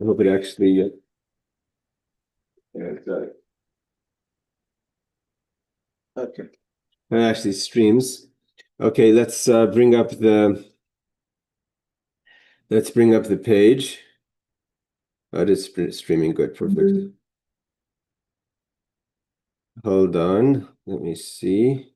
I hope it actually okay. It actually streams. Okay, let's bring up the page. Oh, it is streaming good. Perfect. Hold on. Let me see.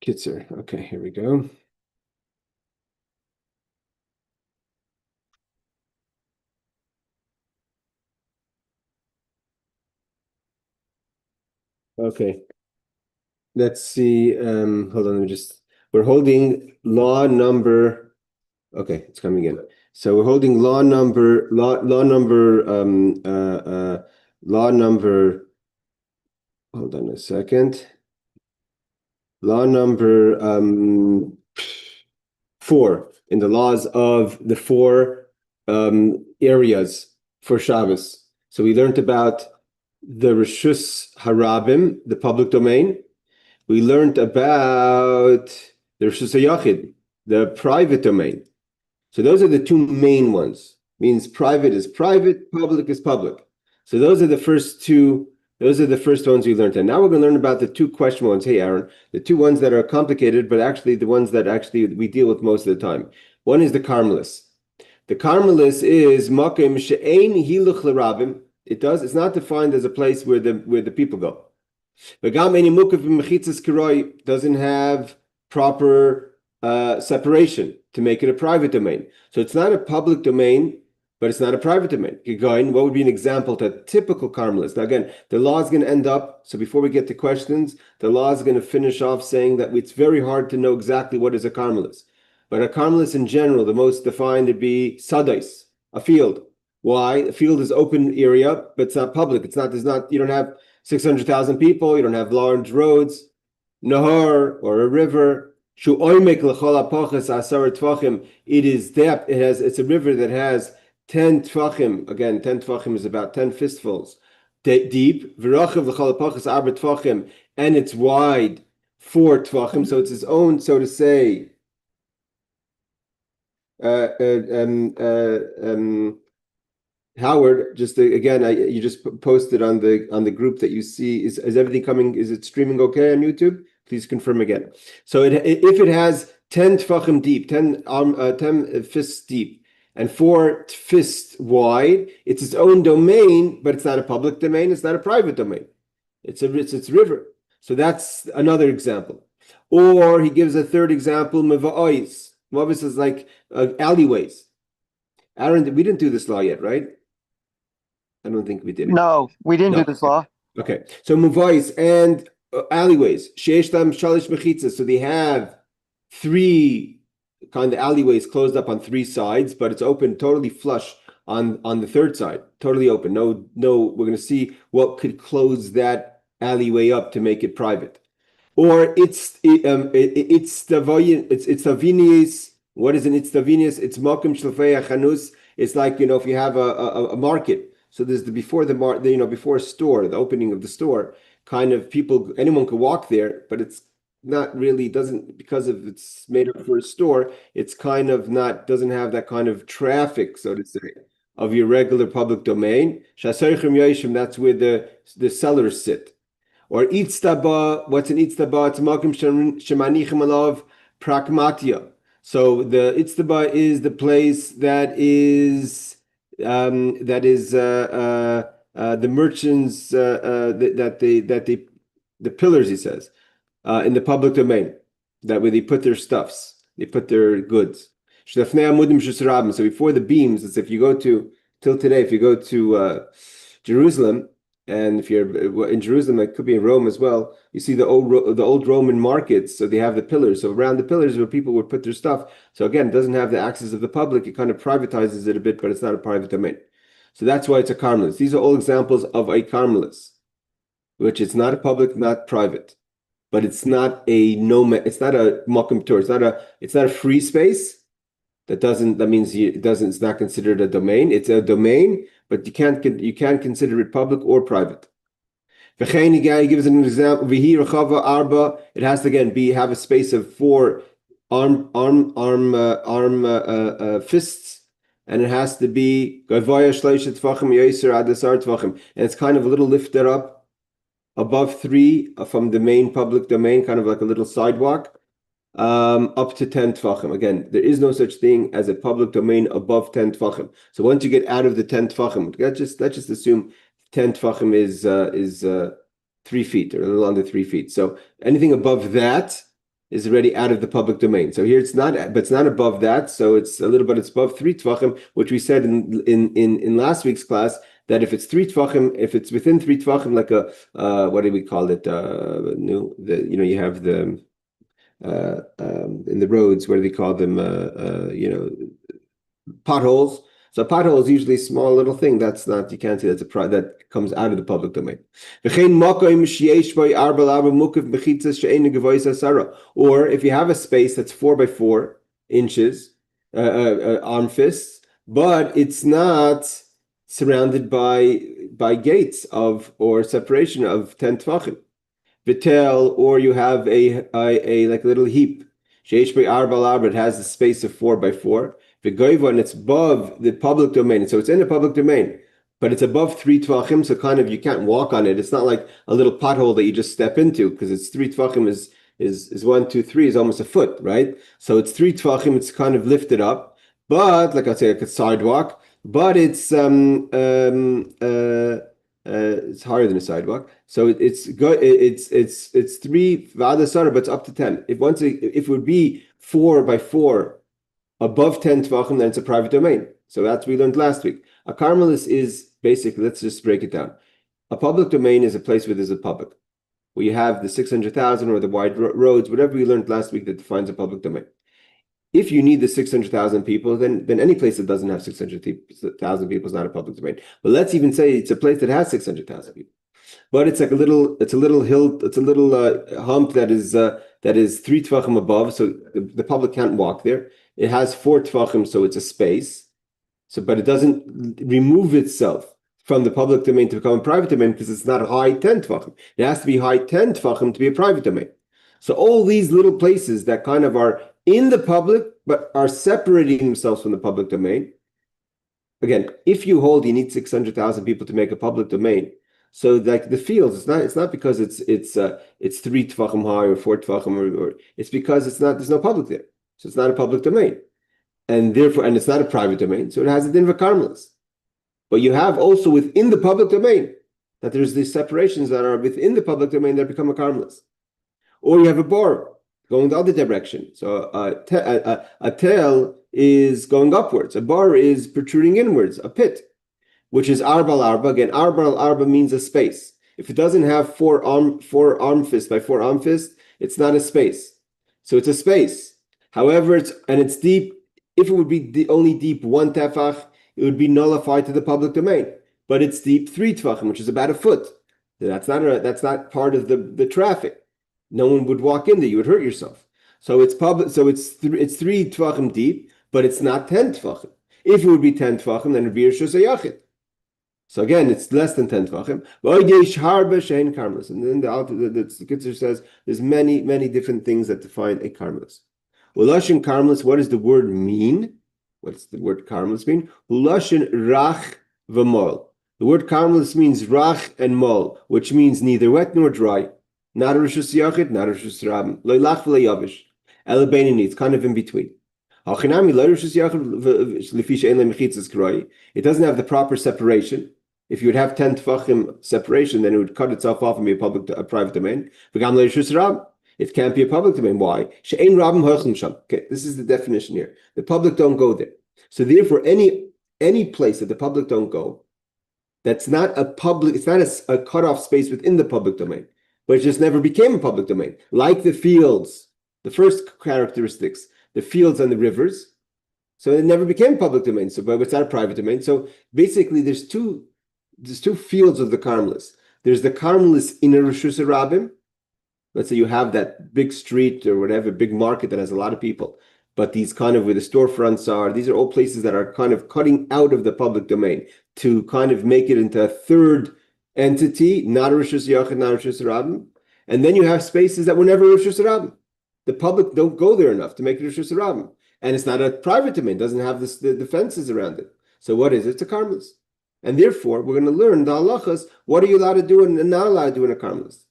Kitzur. Okay, here we go. Okay. Let's see. Hold on. We're holding law number. Okay, it's coming in. So we're holding law number. Hold on a second. Law number 4 in the laws of the 4 areas for Shabbos. So we learned about the Rishus Harabim, the public domain. We learned about the Rishus HaYachid, the private domain. So those are the 2 main ones. Means private is private, public is public. So those are the first 2. Those are the first ones we learned. And now we're going to learn about the 2 question ones. Hey, Aaron, the 2 ones that are complicated, but actually the ones that actually we deal with most of the time. One is the Carmelis. The Carmelis is Makim She'ein Hiluch L'Rabim. It's not defined as a place where the people go. Doesn't have proper separation to make it a private domain. So it's not a public domain, but it's not a private domain. What would be an example to a typical Carmelist? Now again, the law is going to end up, so before we get to questions, the law is going to finish off saying that it's very hard to know exactly what is a Carmelist. But a Carmelist in general, the most defined would be Sadais, a field. Why? A field is open area, but it's not public. You don't have 600,000 people, you don't have large roads, nahar or a river. It's a river that has 10 tvachim. Again, 10 tvachim is about 10 fistfuls deep. And it's wide 4 tvachim. So it's its own, so to say, Howard, just again, you just posted on the group that you see. Is everything coming? Is it streaming okay on YouTube? Please confirm again. So if it has 10 tefachim deep, 10 fists deep, and 4 fists wide, it's its own domain, but it's not a public domain. It's not a private domain. It's river. So that's another example. Or he gives a third example, meva'os. Mavos is like alleyways. Aaron, we didn't do this law yet, right? I don't think we did it. No, we didn't do this law. Okay, so muvais and alleyways. Sheishtam shalish mechitzas. So they have 3 kind of alleyways closed up on 3 sides, but it's open, totally flush on the 3rd side, totally open. No. We're going to see what could close that alleyway up to make it private. Or it's tavinius. What is an itztavinius? It's makom shlefei chanus. It's like, if you have a market. So there's before a store, the opening of the store, kind of anyone could walk there, but it's not really, because of it's made up for a store, it's kind of doesn't have that kind of traffic, so to say, of your regular public domain. That's where the sellers sit. Or itztaba, what's an itztaba? It's makom shemanichem alav pragmatia. So the itztaba is the place that is the merchants the pillars, he says, in the public domain, that where they put their stuffs, they put their goods. So before the beams, it's if you go to Jerusalem, and if you're in Jerusalem, it could be in Rome as well, you see the old Roman markets. So they have the pillars. So around the pillars where people would put their stuff. So again, it doesn't have the access of the public. It kind of privatizes it a bit, but it's not a private domain. So that's why it's a Carmelis. These are all examples of a Carmelis, which is not a public, not private, but it's not a nomad. It's not a makom tur. It's not a free space. It's not considered a domain. It's a domain, but you can't consider it public or private. V'chein he gives an example. V'hi rechava arba. It has to again have a space of 4 fists, and it has to be gavoya shleishet tvachim yoser ad asar tvachim, and it's kind of a little lifted up above 3 from the main public domain, kind of like a little sidewalk, up to 10 tvachim. Again, there is no such thing as a public domain above 10 tvachim. So once you get out of the 10 tvachim, let's just assume 10 tvachim is 3 feet or a little under 3 feet. So anything above that is already out of the public domain. So here it's not, but it's not above that. So it's a little bit, it's above 3 tvachim, which we said in last week's class, that if it's 3 tvachim, if it's within 3 tvachim, like a what do we call it? You have the in the roads, what do they call them? Potholes. So a pothole is usually a small little thing. That's not, you can't say that's that comes out of the public domain. Or if you have a space that's 4 by 4 inches, arm fists, but it's not surrounded by gates or separation of 10 tvachim. Vitel, or you have a like a little heap. It has a space of 4 by 4. And it's above the public domain. So it's in the public domain, but it's above 3 tvachim, so kind of you can't walk on it. It's not like a little pothole that you just step into, because it's 3 tvachim is 1, 2, 3 is almost a foot, right? So it's 3 tvachim, it's kind of lifted up, but like I say, like a sidewalk, but it's higher than a sidewalk. So it's 3 vadasara, but it's up to 10. If it would be 4 by 4 above 10 tvachim, then it's a private domain. So that's what we learned last week. A karmelis is basically, let's just break it down. A public domain is a place where there's a public, where you have the 600,000 or the wide roads, whatever we learned last week that defines a public domain. If you need the 600,000 people, then any place that doesn't have 600,000 people is not a public domain. But let's even say it's a place that has 600,000 people. But it's like a little hill, it's a little hump that is 3 tvachim above, so the public can't walk there. It has 4 tvachim, so it's a space. So, but it doesn't remove itself from the public domain to become a private domain because it's not high 10 tvachim. It has to be high 10 tvachim to be a private domain. So all these little places that kind of are in the public but are separating themselves from the public domain. Again, if you hold you need 600,000 people to make a public domain. So like the fields, it's not because it's 3 tvachim high or 4 tvachim or it's because there's no public there. So it's not a public domain. And therefore, and it's not a private domain, so it has a din of a karmelis. But you have also within the public domain that there's these separations that are within the public domain that become a karmelis. Or you have a bar going the other direction. So a tail is going upwards. A bar is protruding inwards, a pit, which is arba al arba. Again, arba al arba means a space. If it doesn't have 4 arm fists by 4 arm fists, it's not a space. So it's a space. However, it's deep. If it would be only deep 1 tefach, it would be nullified to the public domain. But it's deep 3 tefachim, which is about a foot. That's not part of the traffic. No one would walk in there. You would hurt yourself. So it's public. So it's 3 tefachim deep, but it's not 10 tefachim. If it would be 10 tefachim, then it would be reshus hayachid. So again, it's less than 10 tefachim. And then the Kitzur says there's many different things that define a karmelis. Ulashin karmelis, what does the word mean? What's the word karmelis mean? Ulashin rach v'mol. The word karmelis means rach and mol, which means neither wet nor dry, not a reshus yachid, not a reshus rabim, lo lach v'lo yavish, elabeinini, it's kind of in between. It doesn't have the proper separation. If you would have 10 tefachim separation, then it would cut itself off and be a private domain. It can't be a public domain. Why? Okay, this is the definition here. The public don't go there. So therefore, any place that the public don't go, that's not a public, it's not a cutoff space within the public domain, but it just never became a public domain. Like the fields, the first characteristics, the fields and the rivers. So it never became public domain. So, but it's not a private domain. So basically, there's two fields of the karmelis. There's the karmelis in a reshus rabim. Let's say you have that big street or whatever, big market that has a lot of people, but these kind of where the storefronts are, these are all places that are kind of cutting out of the public domain to kind of make it into a third entity, not a Rishus Yachid, not a Rishus Rabbim. And then you have spaces that were never Rishus Rabbim. The public don't go there enough to make it Rishus Rabbim. And it's not a private domain, doesn't have the fences around it. So what is it? It's a karmelis. And therefore, we're going to learn the halachas, what are you allowed to do and not allowed to do in a karmelis.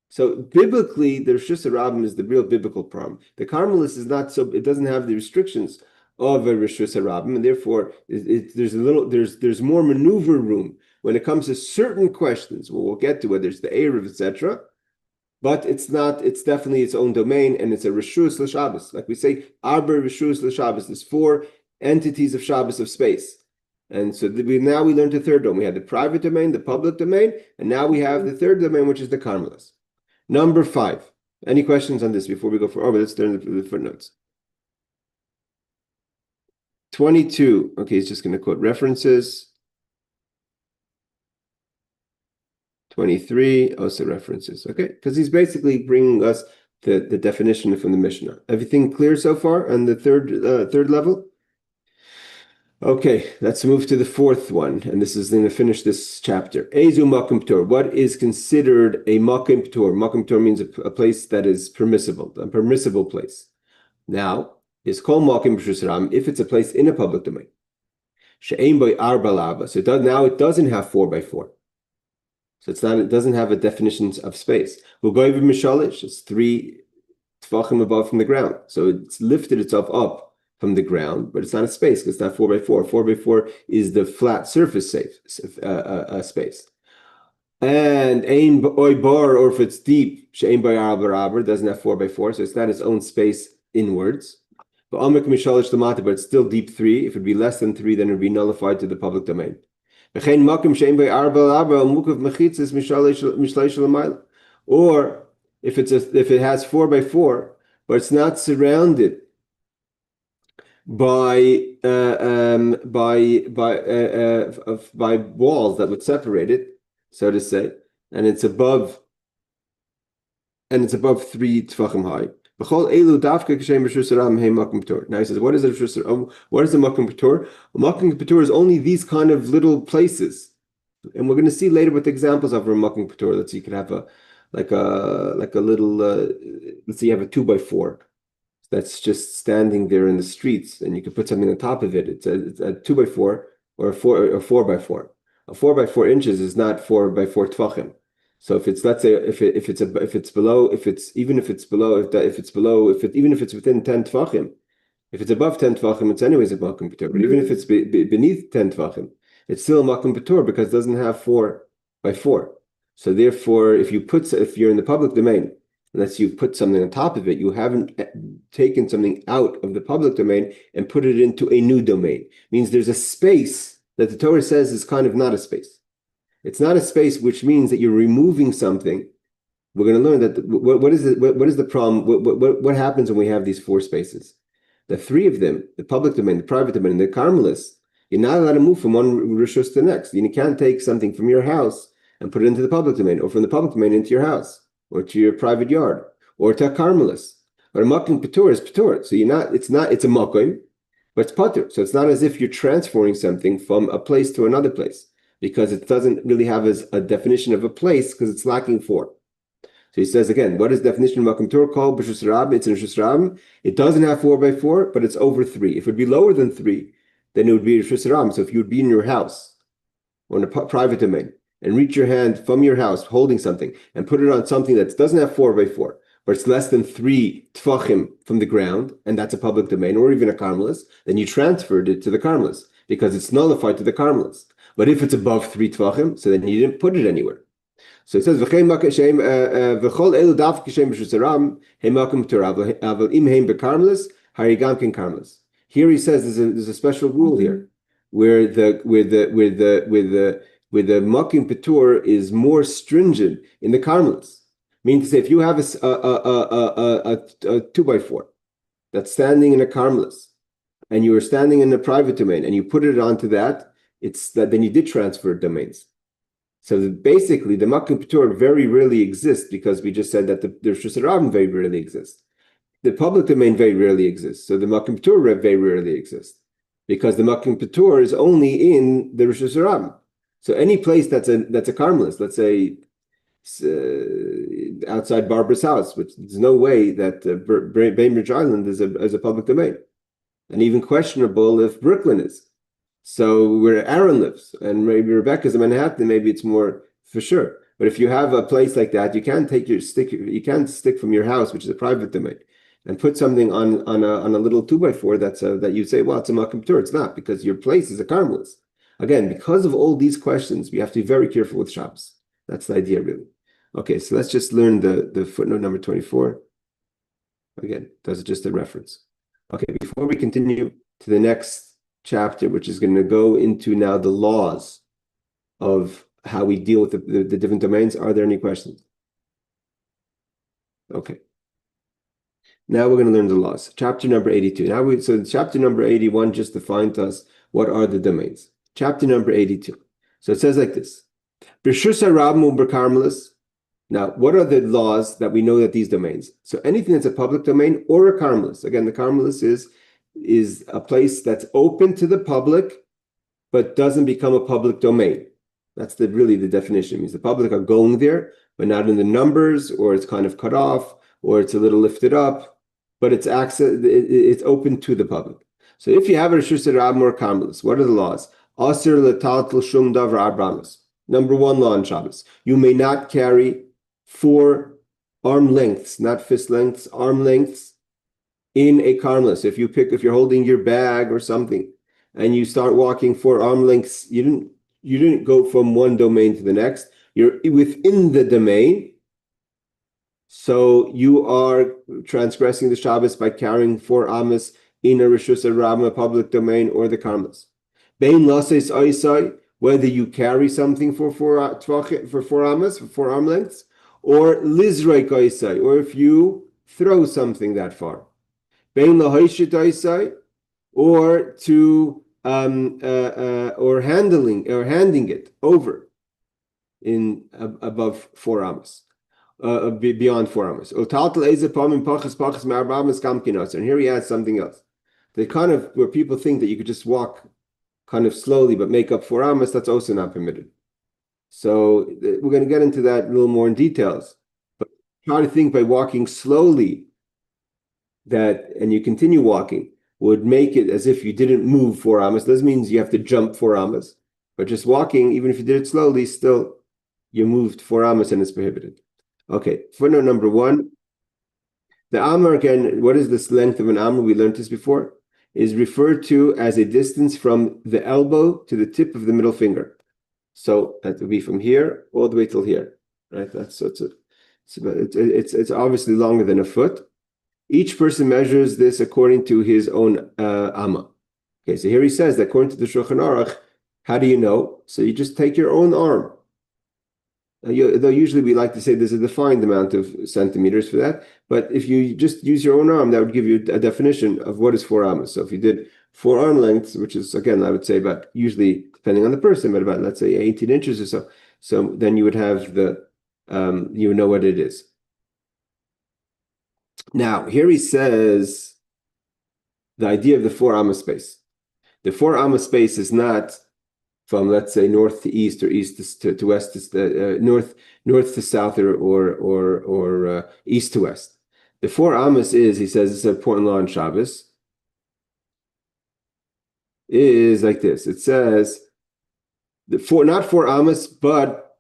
So biblically, the Rishus Rabbim is the real biblical problem. The karmelis is not so, it doesn't have the restrictions of a Rishus Rabbim, and therefore there's more maneuver room when it comes to certain questions. We'll get to whether it's the Erev, etc. But it's definitely its own domain, and it's a Rishus l'Shabbos. Like we say, Arba Rishus l'Shabbos. There's 4 entities of Shabbos of space. And so now we learned the third domain. We had the private domain, the public domain, and now we have the third domain, which is the karmelis. Number 5. Any questions on this before we go forward? Let's turn to the footnotes. 22. Okay, he's just going to quote references. 23, also references. Okay, because he's basically bringing us the definition from the Mishnah. Everything clear so far on the third level? Okay, let's move to the 4th one, and this is going to finish this chapter. Ezu makom p'tor. What is considered a makom p'tor? Makom p'tor means a place that is permissible, a permissible place. Now, it's called makom b'rishus Rabbim if it's a place in a public domain. She'ein by arba lava. So now it doesn't have 4 by 4. So it doesn't have a definition of space. We'll go over mishalish. It's 3 tefachim above from the ground. So it's lifted itself up from the ground, but it's not a space because it's not 4 by 4. 4 by 4 is the flat surface space. And ein oy bar, or if it's deep, she'ein by arba doesn't have 4 by 4, so it's not its own space inwards. But amek mishalish lamata, but it's still deep 3. If it would be less than 3, then it would be nullified to the public domain. Or if it has 4 by 4, but it's not surrounded by walls that would separate it, so to say, and it's above 3 tefachim high. Now he says, what is a makom p'tor? A makom p'tor is only these kind of little places, and we're going to see later what the examples of a makom p'tor. Let's see, you could have a little. Let's say you have a 2 by 4 that's just standing there in the streets, and you could put something on top of it. It's a 2 by 4 or a 4 by 4. A 4 by 4 inches is not 4 by 4 tefachim. So if it's, let's say, if it's within 10 tefachim, if it's above 10 tefachim, it's anyways a makom p'tor. But even if it's beneath 10 tefachim, it's still a makom p'tor because it doesn't have 4 by 4. So therefore, if you're in the public domain, unless you put something on top of it, you haven't taken something out of the public domain and put it into a new domain. It means there's a space that the Torah says is kind of not a space. It's not a space, which means that you're removing something. We're going to learn that what is the problem? What happens when we have these 4 spaces? The 3 of them, the public domain, the private domain, and the karmelis, you're not allowed to move from one rishus to the next. You can't take something from your house and put it into the public domain, or from the public domain into your house, or to your private yard, or to a karmelis. But a makom p'tor is p'tor. So it's a makom, but it's patur. So it's not as if you're transferring something from a place to another place, because it doesn't really have a definition of a place because it's lacking 4. So he says again, what is the definition of makom p'tor called? B'rishus Rabbim. It's in Rishus Rabbim. It doesn't have 4 by 4, but it's over 3. If it would be lower than 3, then it would be Rishus Rabbim. So if you would be in your house or in a private domain and reach your hand from your house holding something and put it on something that doesn't have 4 by 4, but it's less than 3 tefachim from the ground, and that's a public domain, or even a karmelis, then you transferred it to the karmelis because it's nullified to the karmelis. But if it's above 3 tefachim, so then you didn't put it anywhere. So it says, here he says there's a special rule here, where the makom p'tor is more stringent in the karmelis. Meaning to say, if you have a 2 by 4 that's standing in a karmelis, and you are standing in a private domain, and you put it onto that, then you did transfer domains. So basically, the makom p'tor very rarely exists, because we just said that the Rishus Rabbim very rarely exists. The public domain very rarely exists. So the makom p'tor very rarely exists, because the makom p'tor is only in the Rishus Rabbim. So any place that's a carmelist, let's say outside Barbara's house, which there's no way that Bainbridge Island is a public domain, and even questionable if Brooklyn is. So where Aaron lives, and maybe Rebecca's in Manhattan, maybe it's more for sure. But if you have a place like that, you can't stick from your house, which is a private domain, and put something on a little 2x4 that you say, well, it's a Makam Tur. It's not, because your place is a carmelist. Again, because of all these questions, we have to be very careful with Shabbos. That's the idea, really. Okay, so let's just learn the footnote number 24. Again, that's just a reference. Okay, before we continue to the next chapter, which is going to go into now the laws of how we deal with the different domains, are there any questions? Okay. Now we're going to learn the laws. Chapter number 82. So chapter number 81 just defined to us what are the domains. Chapter number 82. So it says like this. Now, what are the laws that we know that these domains? So anything that's a public domain or a carmelist. Again, the carmelist is a place that's open to the public, but doesn't become a public domain. That's really the definition. It means the public are going there, but not in the numbers, or it's kind of cut off, or it's a little lifted up, but it's open to the public. So if you have a Reshus Rabim or carmelist, what are the laws? Asir letaltel shum davar abramis. Number one law on Shabbos: you may not carry 4 arm lengths, not fist lengths, arm lengths in a carmelist. If you're holding your bag or something, and you start walking 4 arm lengths, you didn't go from one domain to the next. You're within the domain. So you are transgressing the Shabbos by carrying 4 amas in a Reshus Rabim, a public domain, or the carmelist. Bein laseis oisai, whether you carry something for 4 amas, for 4 arm lengths, or lizrei oisai, or if you throw something that far. Bein lahoishit oisai, or to or handing it over in above 4 amas. Beyond 4 amas. And here he adds something else. They kind of, where people think that you could just walk kind of slowly but make up 4 amas, that's also not permitted. So we're going to get into that a little more in details. But try to think by walking slowly and you continue walking would make it as if you didn't move 4 amas. Doesn't mean you have to jump 4 amas, but just walking, even if you did it slowly, still you moved 4 amas and it's prohibited. Okay, footnote number 1. The Amar, again, what is this length of an Amar? We learned this before. Is referred to as a distance from the elbow to the tip of the middle finger. So that would be from here all the way till here, right? It's obviously longer than a foot. Each person measures this according to his own Amma. Okay, so here he says that according to the Shulchan Aruch, how do you know? So you just take your own arm. Though usually we like to say there's a defined amount of centimeters for that, but if you just use your own arm, that would give you a definition of what is 4 amas. So if you did 4 arm lengths, which is, again, I would say about, usually depending on the person, but about, let's say 18 inches or so, so then you would have you would know what it is. Now, here he says the idea of the 4 amma space. The 4 amma space is not from, let's say, north to east or east to west, north to south or east to west. The 4 amas is, he says, it's an important law on Shabbos, is like this. It says, not 4 amas, but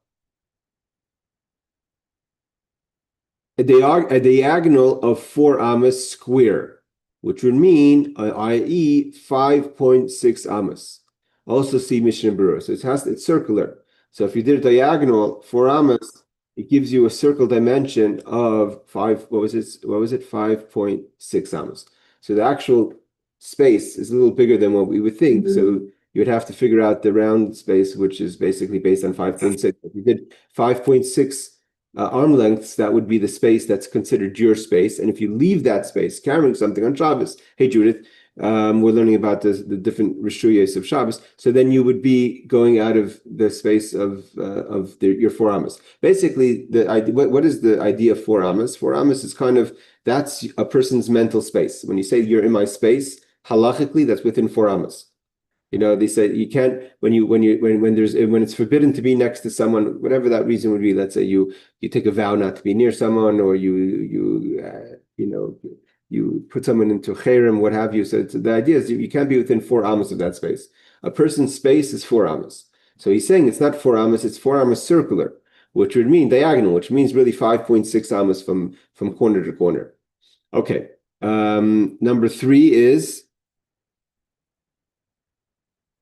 a diagonal of 4 amas square, which would mean, i.e., 5.6 amas. Also see Mishnah Berurah. So it's circular. So if you did a diagonal 4 amas, it gives you a circle dimension of 5.6 amas. So the actual space is a little bigger than what we would think. So you would have to figure out the round space, which is basically based on 5.6. If you did 5.6 arm lengths, that would be the space that's considered your space. And if you leave that space carrying something on Shabbos, hey Judith, we're learning about the different reshuyos of Shabbos. So then you would be going out of the space of your 4 amas. Basically, what is the idea of 4 amas? 4 amas is kind of, that's a person's mental space. When you say you're in my space, halachically, that's within 4 amas. They say you can't when it's forbidden to be next to someone, whatever that reason would be. Let's say you take a vow not to be near someone, or you put someone into cherem, what have you. So the idea is you can't be within 4 amos of that space. A person's space is 4 amos. So he's saying it's not 4 amos, it's 4 amos circular, which would mean diagonal, which means really 5.6 amos from corner to corner. Okay. Number 3 is,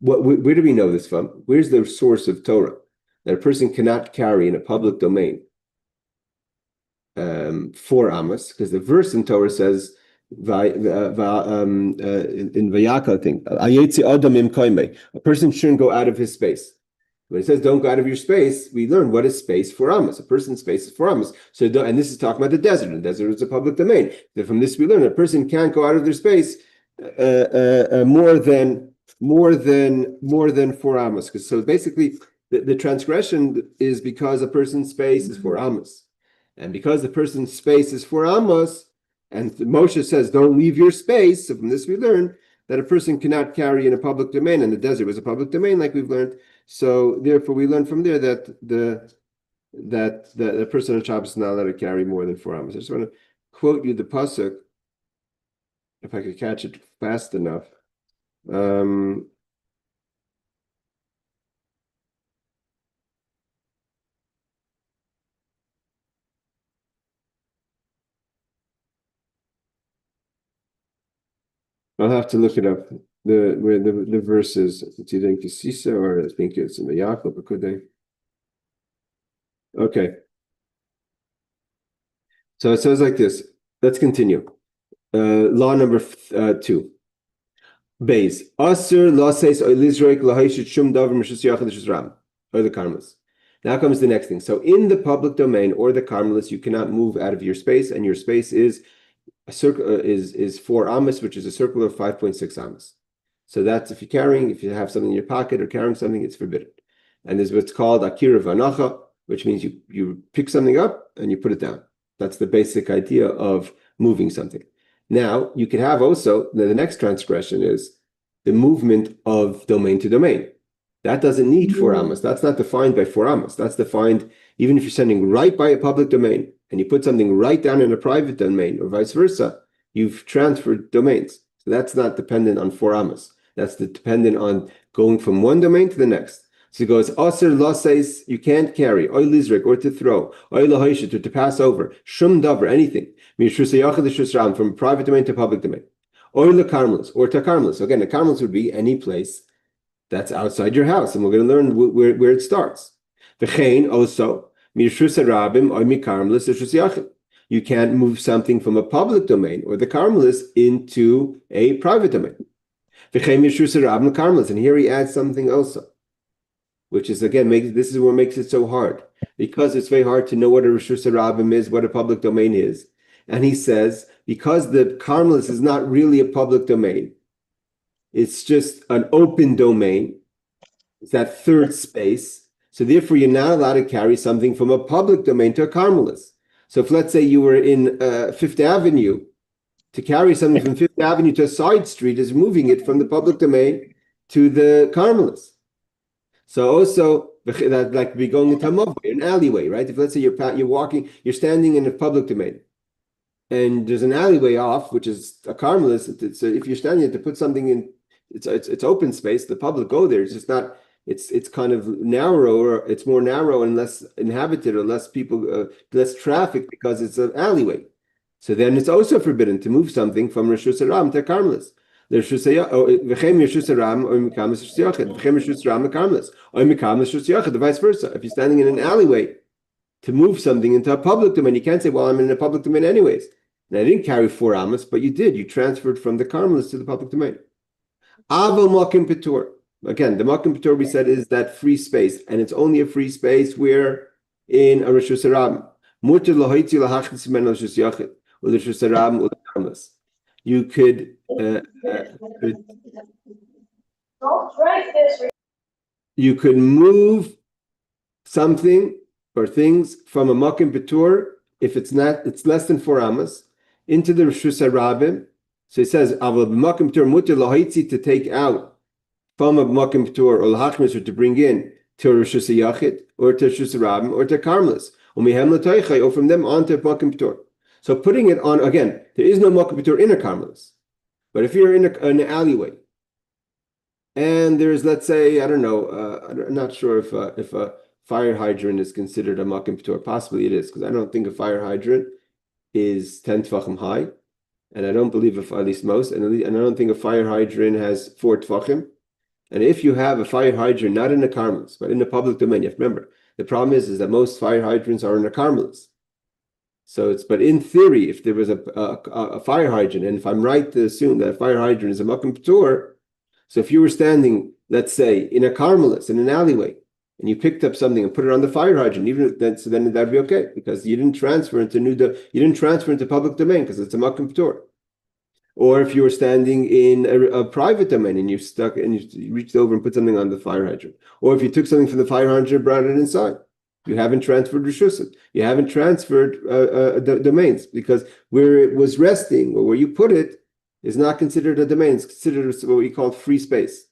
where do we know this from? Where's the source of Torah that a person cannot carry in a public domain 4 amos? Because the verse in Torah says, in Vayaka, I think, a person shouldn't go out of his space. When it says don't go out of your space, we learn what is space 4 amos. A person's space is 4 amos. So, and this is talking about the desert. The desert is a public domain. So from this we learn a person can't go out of their space more than 4 amos. So basically, the transgression is because a person's space is 4 amos, and because the person's space is 4 amos, and Moshe says, "Don't leave your space." So from this, we learn that a person cannot carry in a public domain, and the desert was a public domain, like we've learned. So therefore, we learn from there that the person on Shabbos is not allowed to carry more than 4 amos. I just want to quote you the pasuk, if I could catch it fast enough. I'll have to look it up. Where the verses. It's either in Kisisa or I think it's in the Yaakov or Kodai. Okay. So it says like this. Let's continue. Law number 2. Beis. Asur laseis oilizroik lahaishit shum davar mishus yachad shusram. Or the Carmelis. Now comes the next thing. So in the public domain or the Carmelis, you cannot move out of your space, and your space is a circle is 4 amos, which is a circle of 5.6 amos. So that's if you have something in your pocket or carrying something, it's forbidden. And there's what's called akira vanacha, which means you pick something up and you put it down. That's the basic idea of moving something. Now, you can have also, the next transgression is the movement of domain to domain. That doesn't need 4 amos. That's not defined by 4 amos. That's defined even if you're standing right by a public domain and you put something right down in a private domain or vice versa, you've transferred domains. So that's not dependent on 4 amos. That's dependent on going from one domain to the next. So it goes, Aser laseis, you can't carry, oy lizrik, or to throw, oy lahaishit, or to pass over, shum davar, anything, from a private domain to public domain, oy lekarmelis, or to karmelis. Again, the karmelis would be any place that's outside your house, and we're going to learn where it starts. V'chein also, mirshus harabim, oy mikarmelis, or shus yachid. You can't move something from a public domain or the karmelis into a private domain. And here he adds something also, which is again this is what makes it so hard, because it's very hard to know what a Rishus Harabim is, what a public domain is. And he says because the Carmelis is not really a public domain, it's just an open domain. It's that third space. So therefore, you're not allowed to carry something from a public domain to a Carmelis. So if let's say you were in Fifth Avenue, to carry something from Fifth Avenue to a side street is moving it from the public domain to the Carmelis. So also, that like be going into a mobile, an alleyway, right? If let's say you're walking, you're standing in a public domain, and there's an alleyway off, which is a Carmelis. If you're standing there to put something in, it's open space. The public go there. It's just not. It's kind of narrower. It's more narrow and less inhabited, or less people, less traffic because it's an alleyway. So then it's also forbidden to move something from Rishus Haram to Carmelis. Vice versa. If you're standing in an alleyway to move something into a public domain, you can't say, well, I'm in a public domain anyways. And I didn't carry 4 amos, but you did. You transferred from the Carmelis to the public domain. Aval Makim Petur. Again, the Makim Petur we said is that free space, and it's only a free space where in a Rishus Haram. You could move something or things from a makim petur if it's less than 4 amos into the Rishus Harabim. So it says aval b'makim petur muter lahaitzi, to take out makim p'tur or l'hachmis, or to bring in to Rishus Yachid or to Rishus Rabbim or to Karmelis, or from them on to makim p'tur. So putting it on again, there is no makim p'tur in a Karmelis, but if you're in an alleyway and there's, let's say, I don't know, I'm not sure if a fire hydrant is considered a makim p'tur. Possibly it is, because I don't think a fire hydrant is 10 tefachim high, and I don't believe, at least most, and I don't think a fire hydrant has 4 tefachim. And if you have a fire hydrant not in a Karmelis, but in the public domain, you have to remember, the problem is that most fire hydrants are in a Karmelis. So but in theory, if there was a fire hydrant, and if I'm right to assume that a fire hydrant is a makom p'tur, so if you were standing, let's say, in a Karmelis, in an alleyway, and you picked up something and put it on the fire hydrant, even then, so then that'd be okay, because you didn't transfer into public domain because it's a makom p'tur. Or if you were standing in a private domain and you reached over and put something on the fire hydrant, or if you took something from the fire hydrant and brought it inside, you haven't transferred Rishusim. You haven't transferred domains, because where it was resting or where you put it is not considered a domain. It's considered what we call free space.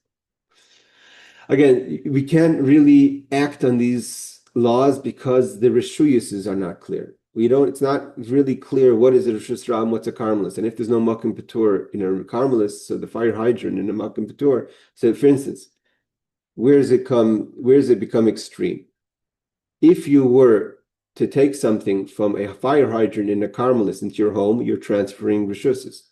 Again, we can't really act on these laws because the Rishuyuses are not clear. It's not really clear what is a Rishus Ra and what's a Karmelis. And if there's no makom p'tur in a Karmelis, so the fire hydrant in a makom p'tur, so for instance, where does it become extreme? If you were to take something from a fire hydrant in a Karmelis into your home, you're transferring Rishuses.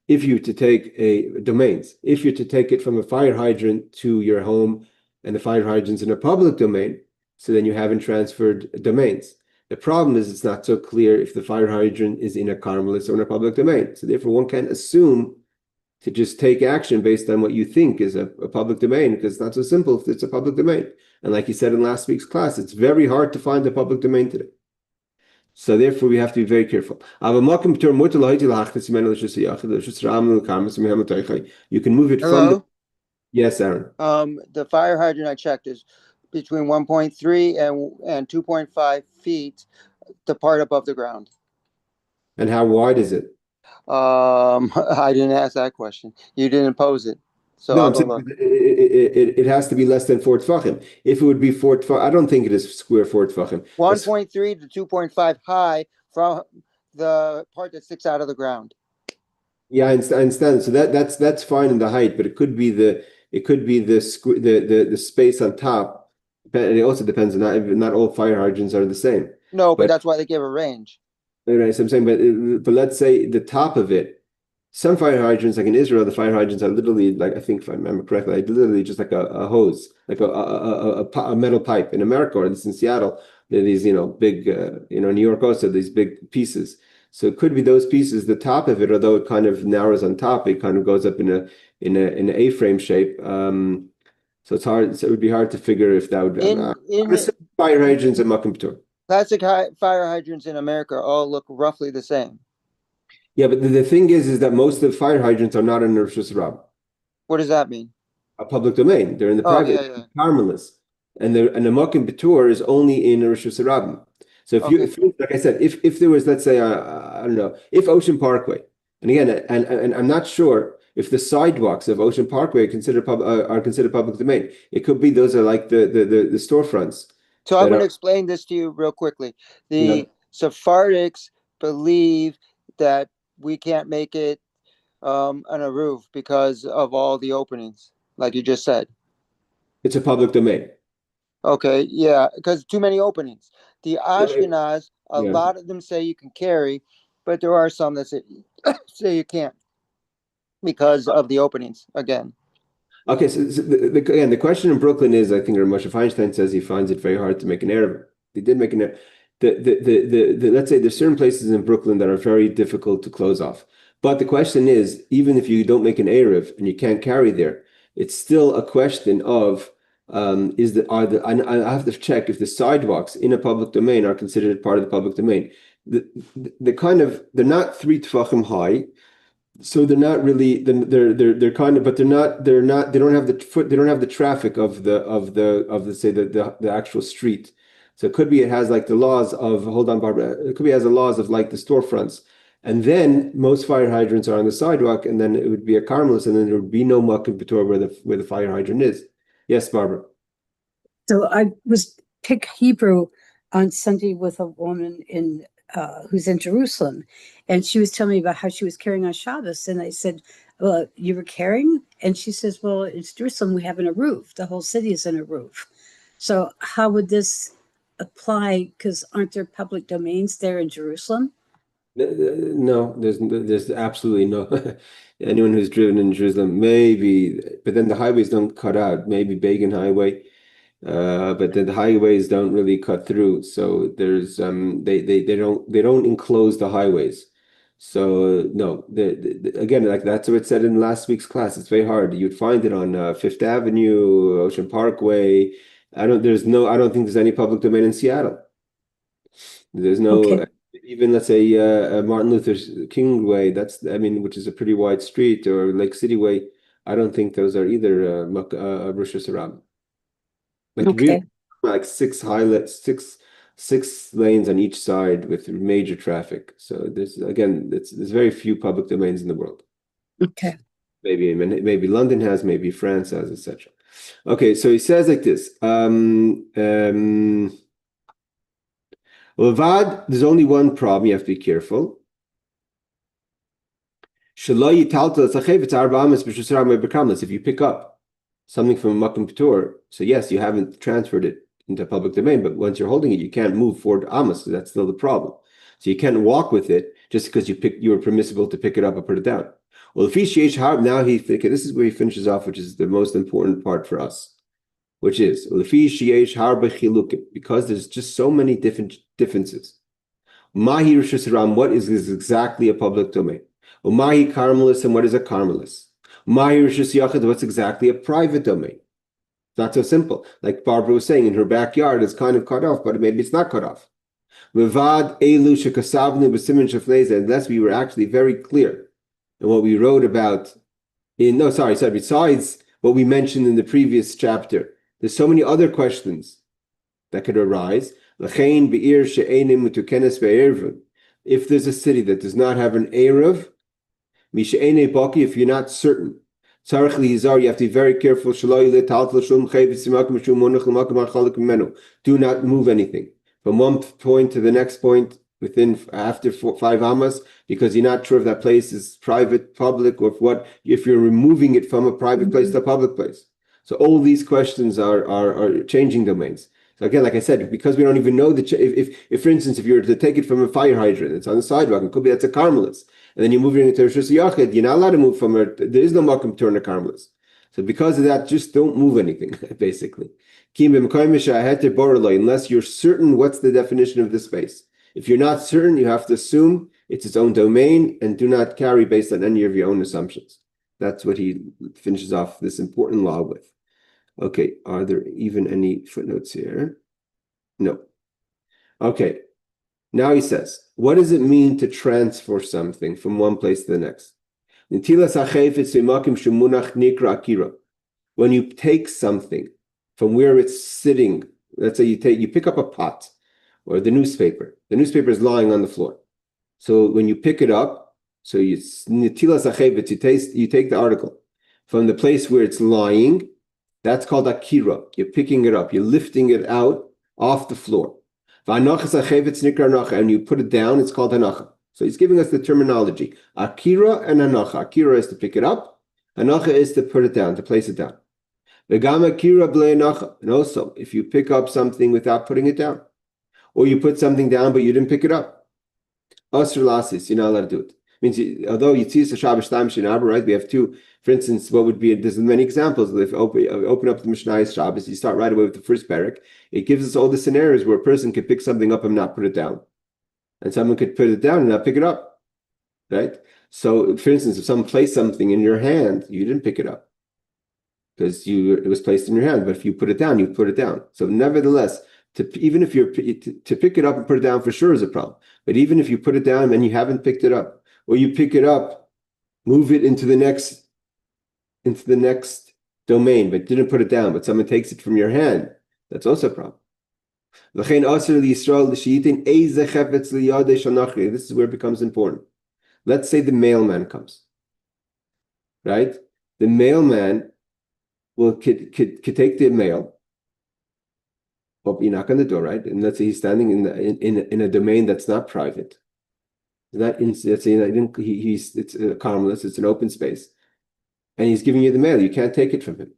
If you to take domains, if you're to take it from a fire hydrant to your home and the fire hydrant's in a public domain, so then you haven't transferred domains. The problem is it's not so clear if the fire hydrant is in a Karmelis or in a public domain. So therefore, one can't assume to just take action based on what you think is a public domain, because it's not so simple if it's a public domain. And like you said in last week's class, it's very hard to find a public domain today. So therefore, we have to be very careful. You can move it from Yes, Aaron. The fire hydrant I checked is between 1.3 and 2.5 feet, the part above the ground. And how wide is it? I didn't ask that question. You didn't pose it. So no, it has to be less than 4 tefachim. If it would be 4 tefachim, I don't think it is square 4 tefachim. 1.3 to 2.5 high from the part that sticks out of the ground. Yeah, I understand. So that's fine in the height, but it could be the space on top. It also depends on not all fire hydrants are the same. No, but that's why they give a range. Right, so I'm saying, but let's say the top of it. Some fire hydrants, like in Israel, the fire hydrants are literally, like, I think if I remember correctly, like literally just like a hose, like a metal pipe. In America, or at least in Seattle, there are these big, New York also, these big pieces. So it could be those pieces. The top of it, although it kind of narrows on top, it kind of goes up in an A-frame shape. So it's hard. So it would be hard to figure if that would be fire hydrants and makom p'tur. Classic fire hydrants in America all look roughly the same. Yeah, but the thing is that most of the fire hydrants are not in the Rishus Rab. What does that mean? A public domain. They're in the private Karmelis, and the makom p'tur is only in the Rishus Rabim. So if you, like I said, if there was, let's say, I don't know, if Ocean Parkway, and again, and I'm not sure if the sidewalks of Ocean Parkway are considered public domain. It could be those are like the storefronts. So I'm going to explain this to you real quickly. The Sephardics believe that we can't make it on a roof because of all the openings, like you just said. It's a public domain. Okay, yeah, because too many openings. The Ashkenaz, a lot of them say you can carry, but there are some that say you can't because of the openings again. Okay, so again, the question in Brooklyn is, I think Moshe Feinstein says he finds it very hard to make an Erev. They did make an Erev. Let's say there's certain places in Brooklyn that are very difficult to close off. But the question is, even if you don't make an Erev and you can't carry there, it's still a question of I have to check if the sidewalks in a public domain are considered part of the public domain. They're not 3 tefachim high. So they're not really. They're kind of, but they're not. They don't have the traffic of the actual street. So it could be it has like the laws of. Hold on, Barbara. It could be it has the laws of like the storefronts, And then most fire hydrants are on the sidewalk, and then it would be a Carmelis, and then there would be no Makom Patur where the fire hydrant is. Yes, Barbara. So I was pick Hebrew on Sunday with a woman in who's in Jerusalem, and she was telling me about how she was carrying on Shabbos, and I said, "Well, you were carrying?" And she says, "Well, it's Jerusalem. We have an Aruch. The whole city is an Aruch. So how would this apply? Because aren't there public domains there in Jerusalem?" No, there's absolutely no. Anyone who's driven in Jerusalem, maybe, but then the highways don't cut out. Maybe Begin Highway, but then the highways don't really cut through. So there's they don't enclose the highways. So no, again, like that's what it said in last week's class. It's very hard. You'd find it on Fifth Avenue, Ocean Parkway. I don't think there's any public domain in Seattle. There's no. Okay. Even let's say Martin Luther King Way, which is a pretty wide street, or Lake City Way. I don't think those are either Rosh Hashanah. Like Okay. really, like six lanes on each side with major traffic. So there's very few public domains in the world. Okay. Maybe London has, maybe France has, etc. Okay, so he says like this. Levad, there's only one problem. You have to be careful. If you pick up something from a Makom Patur, so yes, you haven't transferred it into public domain, but once you're holding it, you can't move forward Amos, so that's still the problem. So you can't walk with it just because you were permissible to pick it up or put it down. Well, if this is where he finishes off, which is the most important part for us. Which is because there's just so many differences. Mahi Rosh Hashanah, what is exactly a public domain? Mahi Carmelis, and what is a Carmelis? Mahi Rosh Hashanah, what's exactly a private domain? It's not so simple. Like Barbara was saying, in her backyard, it's kind of cut off, but maybe it's not cut off. Unless we were actually very clear in what we wrote about besides what we mentioned in the previous chapter. There's so many other questions that could arise. If there's a city that does not have an Erev, if you're not certain, you have to be very careful. Do not move anything from one point to the next point after 5 amas, because you're not sure if that place is private, public, or if you're removing it from a private place to a public place. So all these questions are changing domains. So again, like I said, because we don't even know if for instance, if you were to take it from a fire hydrant, it's on the sidewalk, it could be that's a Carmelis, and then you're moving it to Rosh Hashanah, you're not allowed to move from it. There is no Makom Patur in a Carmelis. So because of that, just don't move anything, basically. Unless you're certain what's the definition of this space. If you're not certain, you have to assume it's its own domain and do not carry based on any of your own assumptions. That's what he finishes off this important law with. Okay, are there even any footnotes here? No. Okay, now he says, what does it mean to transfer something from one place to the next? When you take something from where it's sitting, let's say you pick up a pot or the newspaper is lying on the floor. So when you pick it up, so you take the article from the place where it's lying. That's called akira. You're picking it up. You're lifting it out off the floor. And you put it down. It's called hanacha. So he's giving us the terminology. Akira and hanacha. Akira is to pick it up. Hanacha is to put it down, to place it down. And also, if you pick up something without putting it down, or you put something down but you didn't pick it up, asr lasis, you're not allowed to do it. Means although you see a Shabbos time shinabra, right? We have two. For instance, what would be, there's many examples. If you open up the Mishnah Shabbos, you start right away with the first parak. It gives us all the scenarios where a person could pick something up and not put it down. And someone could put it down and not pick it up. Right? So, for instance, if someone placed something in your hand, you didn't pick it up because it was placed in your hand. But if you put it down, you put it down. So nevertheless, to pick it up and put it down for sure is a problem. But even if you put it down and you haven't picked it up, or you pick it up, move it into the next domain, but didn't put it down, but someone takes it from your hand, that's also a problem. This is where it becomes important. Let's say the mailman comes, right? The mailman could take the mail, you knock on the door, right? And let's say he's standing in a domain that's not private. Let's say it's a Carmelist, it's an open space, and he's giving you the mail. You can't take it from him,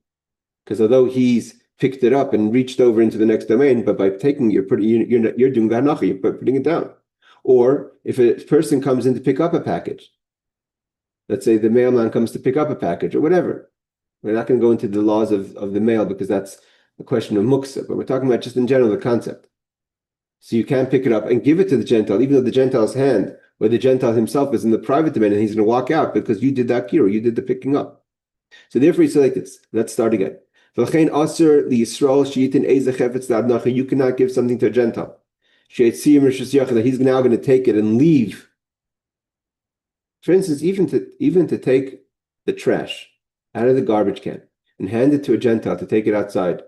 because although he's picked it up and reached over into the next domain, but by taking you're doing hanacha, you're putting it down. Or if a person comes in to pick up a package, let's say the mailman comes to pick up a package or whatever. We're not going to go into the laws of the mail because that's a question of muksa, but we're talking about just in general the concept. So you can't pick it up and give it to the Gentile, even though the Gentile's hand or the Gentile himself is in the private domain and he's going to walk out because you did that kira, you did the picking up. So therefore he said like this. Let's start again. You cannot give something to a Gentile. He's now going to take it and leave. For instance, even to take the trash out of the garbage can and hand it to a Gentile to take it outside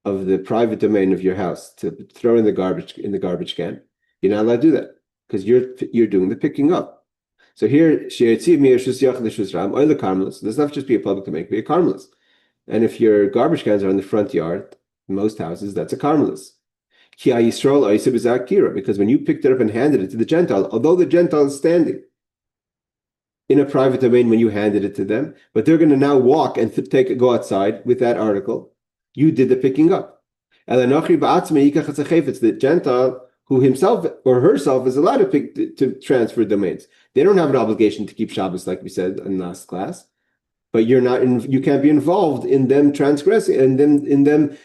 of the private domain of your house to throw in the garbage can, you're not allowed to do that because you're doing the picking up. So here, this does not just be a public domain, it can be a Carmelist. And if your garbage cans are in the front yard, in most houses, that's a Carmelist. Because when you picked it up and handed it to the Gentile, although the Gentile is standing in a private domain when you handed it to them, but they're going to now walk and go outside with that article. You did the picking up. It's the Gentile who himself or herself is allowed to transfer domains. They don't have an obligation to keep Shabbos, like we said in last class, but you can't be involved in them transgressing and in them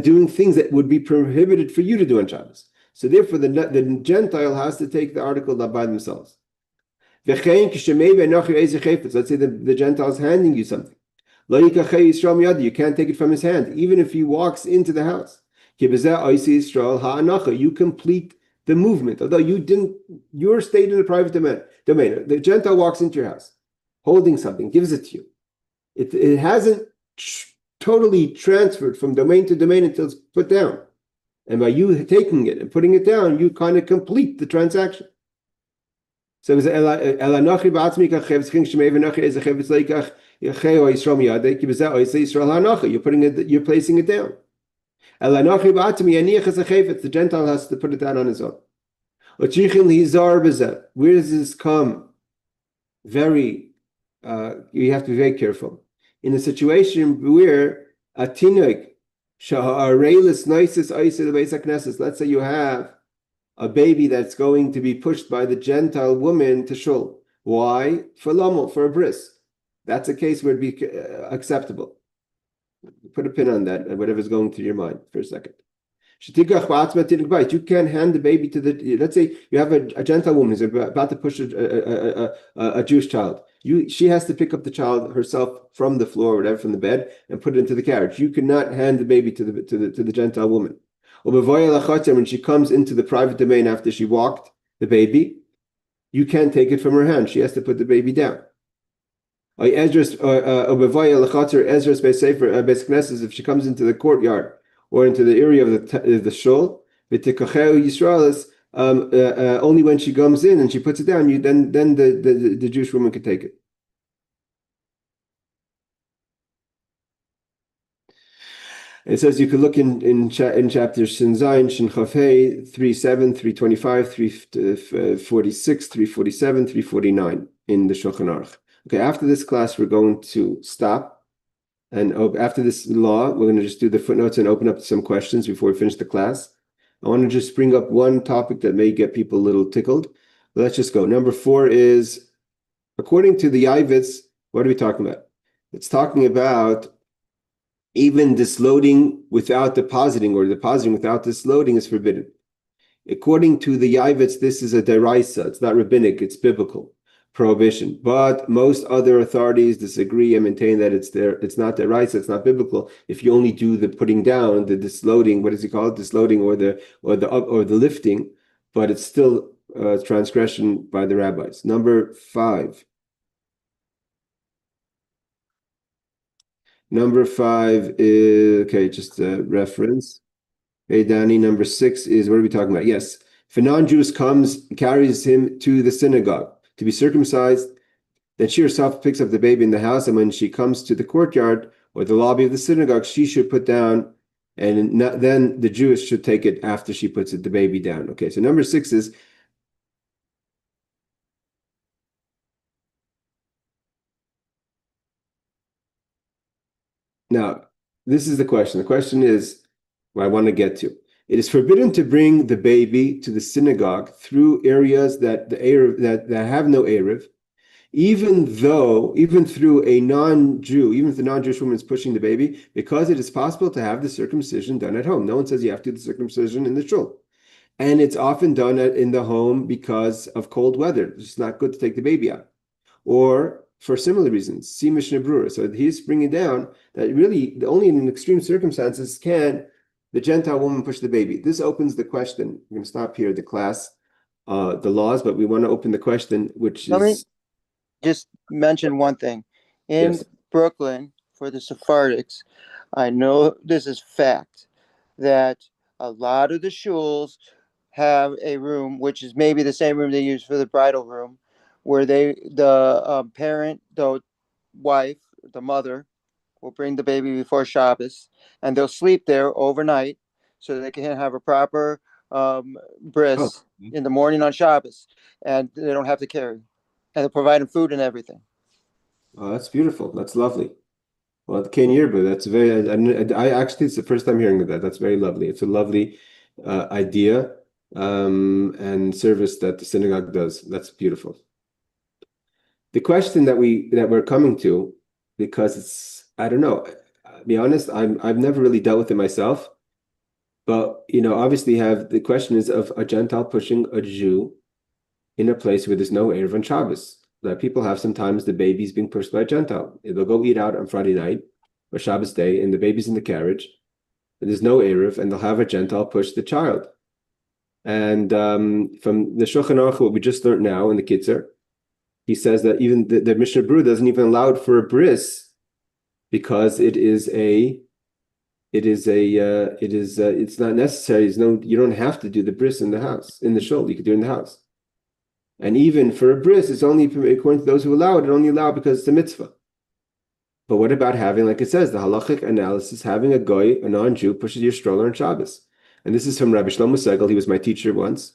doing things that would be prohibited for you to do on Shabbos. So therefore, the Gentile has to take the article by themselves. Let's say the Gentile is handing you something. You can't take it from his hand, even if he walks into the house. You complete the movement, although you're stayed in a private domain. The Gentile walks into your house, holding something, gives it to you. It hasn't totally transferred from domain to domain until it's put down. And by you taking it and putting it down, you kind of complete the transaction. So you're placing it down. The Gentile has to put it down on his own. Where does this come? You have to be very careful. In a situation where a tinuk, let's say you have a baby that's going to be pushed by the Gentile woman to shul. Why? For lomo, for a bris. That's a case where it'd be acceptable. Put a pin on that, whatever's going through your mind for a second. You can't hand the baby to let's say you have a Gentile woman who's about to push a Jewish child. She has to pick up the child herself from the floor or whatever, from the bed, and put it into the carriage. You cannot hand the baby to the Gentile woman. When she comes into the private domain after she walked the baby, you can't take it from her hand. She has to put the baby down. If she comes into the courtyard or into the area of the shul, only when she comes in and she puts it down, then the Jewish woman can take it. It says you could look in chapters Shin Zayin, Shin Chaf Hey, 3:7, 3:25, 3:46, 3:47, 3:49 in the Shulchan Aruch. Okay, after this class, we're going to stop. And after this law, we're going to just do the footnotes and open up some questions before we finish the class. I want to just bring up one topic that may get people a little tickled. Let's just go. Number 4 is, according to the Yavitz, what are we talking about? It's talking about even disloading without depositing, or depositing without disloading is forbidden. According to the Yavitz, this is a deraisa. It's not rabbinic, it's biblical prohibition. But most other authorities disagree and maintain that it's not deraisa, it's not biblical. If you only do the putting down, the disloading, what does he call it? Disloading or the lifting, but it's still transgression by the rabbis. Number 5. Number 5 is, okay, just a reference. Hey, Danny, number 6 is, what are we talking about? Yes. If a non-Jew carries him to the synagogue. to be circumcised. Then she herself picks up the baby in the house, and when she comes to the courtyard or the lobby of the synagogue, she should put down, and then the Jewish should take it after she puts the baby down. Okay, so number 6 is now, this is the question. The question is what I want to get to. It is forbidden to bring the baby to the synagogue through areas that have no Erev, even through a non-Jew, even if the non-Jewish woman is pushing the baby, because it is possible to have the circumcision done at home. No one says you have to do the circumcision in the shul. And it's often done in the home because of cold weather. It's not good to take the baby out. Or for similar reasons, see Mishnah Brura. So he's bringing down that really only in extreme circumstances can the Gentile woman push the baby. This opens the question. We're going to stop here, the class, the laws, but we want to open the question, which is... Just mention one thing. In Brooklyn, for the Sephardics, I know this is fact, that a lot of the shuls have a room, which is maybe the same room they use for the bridal room, where the parent, the wife, the mother, will bring the baby before Shabbos, and they'll sleep there overnight so they can have a proper bris in the morning on Shabbos, and they don't have to carry. And they're providing food and everything. Oh, that's beautiful. That's lovely. Well, the Ken Yerba, that's very, I actually, it's the first time hearing of that. That's very lovely. It's a lovely idea and service that the synagogue does. That's beautiful. The question that we're coming to, because it's, I don't know, to be honest, I've never really dealt with it myself, but obviously the question is of a Gentile pushing a Jew in a place where there's no Erev on Shabbos. That people have sometimes the baby's being pushed by a Gentile. They'll go eat out on Friday night or Shabbos day, and the baby's in the carriage, and there's no Erev, and they'll have a Gentile push the child. And from the Shulchan Aruch, what we just learned now in the Kitzur, he says that even the Mishnah Brura doesn't even allow it for a bris because it's not necessary. You don't have to do the bris in the house, in the shul. You could do it in the house. And even for a bris, it's only, according to those who allow it, only allowed because it's a mitzvah. But what about having, like it says, the halachic analysis, having a goy, a non-Jew, pushes your stroller on Shabbos? And this is from Rabbi Shlomo Segel. He was my teacher once.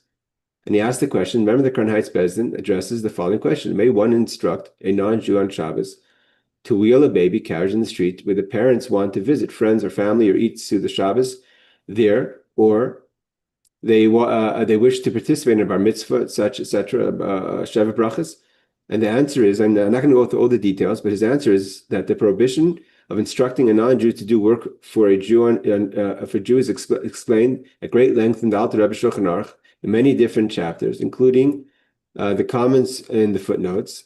And he asked the question, remember the Crown Heights Bezdin addresses the following question. May one instruct a non-Jew on Shabbos to wheel a baby carriage in the street where the parents want to visit friends or family or eat to the Shabbos there, or they wish to participate in a bar mitzvah, such etc. Sheva brachas, and the answer is, I'm not going to go through all the details, but his answer is that the prohibition of instructing a non-Jew to do work for a Jew is explained at great length in the Alter Rebbe Shulchan Aruch in many different chapters, including the comments in the footnotes.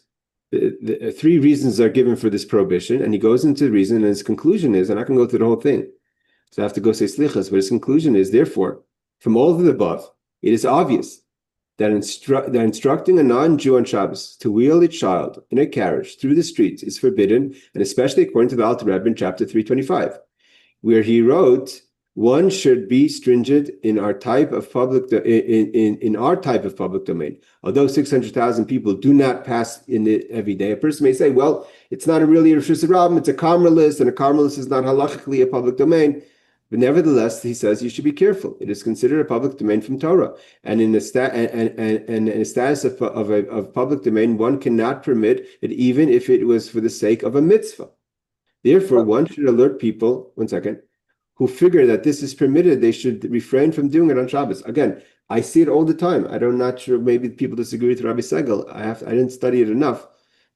The 3 reasons are given for this prohibition, and he goes into the reason, and his conclusion is, I'm not going to go through the whole thing, so I have to go say slichas, but his conclusion is, therefore, from all of the above, it is obvious that instructing a non-Jew on Shabbos to wheel a child in a carriage through the streets is forbidden, and especially according to the Alter Rebbe in chapter 325, where he wrote, one should be stringent in our type of public domain. Although 600,000 people do not pass in it every day, a person may say, well, it's not really a Rishus Rabbim, it's a Karmel list, and a Karmel list is not halachically a public domain. But nevertheless, he says you should be careful. It is considered a public domain from Torah, and in a status of public domain, one cannot permit it, even if it was for the sake of a mitzvah. Therefore, one should alert people. One second. Who figure that this is permitted, they should refrain from doing it on Shabbos. Again, I see it all the time. I'm not sure. Maybe people disagree with Rabbi Segel. I didn't study it enough.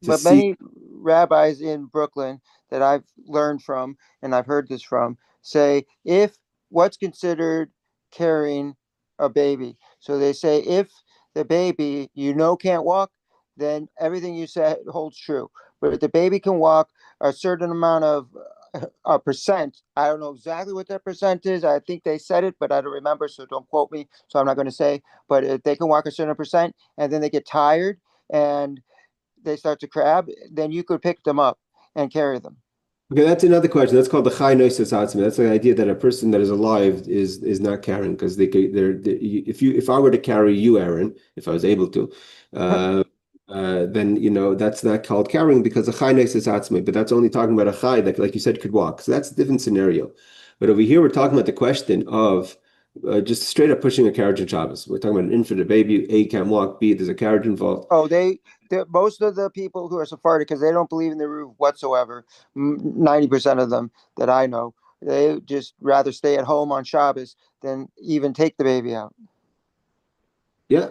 But many rabbis in Brooklyn that I've learned from, and I've heard this from, say if what's considered carrying a baby. So they say if the baby can't walk, then everything you said holds true. But if the baby can walk a certain amount of a percent, I don't know exactly what that percent is. I think they said it, but I don't remember, so don't quote me. So I'm not going to say. But if they can walk a certain percent, and then they get tired and they start to crab, then you could pick them up and carry them. Okay, that's another question. That's called the Chai Noises Atzmi. That's the idea that a person that is alive is not carrying, because if I were to carry you, Aaron, if I was able to, then that's not called carrying because a chai next is atzmai. But that's only talking about a chai that, like you said, could walk. So that's a different scenario. But over here, we're talking about the question of just straight up pushing a carriage in Shabbos. We're talking about an infant, a baby. A can't walk. B, there's a carriage involved. Oh, most of the people who are Sephardic, because they don't believe in the roof whatsoever, 90% of them that I know, they just rather stay at home on Shabbos than even take the baby out. Yeah,